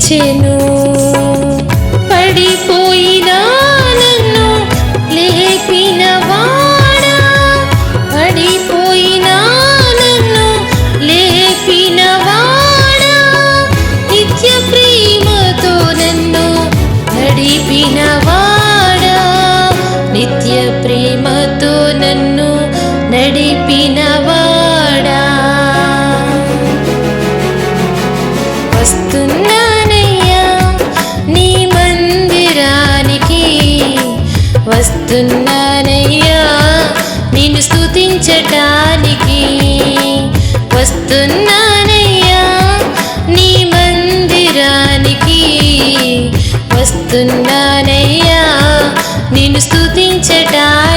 పిలిచెను. పడిపోయిన నన్ను లేపిన వాడా, పడిపోయిన నన్ను లేపిన వాడా, నిత్య ప్రేమతో నన్ను నడిపిన వాడా, నిత్య ప్రేమతో నన్ను నడిపిన వాడా. వస్తున్నానయ్యా నీ మందిరానికి, వస్తున్నానయ్యా నిన్ను స్తుతించటానికి, వస్తున్నానయ్యా నీ మందిరానికి, వస్తున్నానయ్యా నిన్ను స్తుతించటానికి.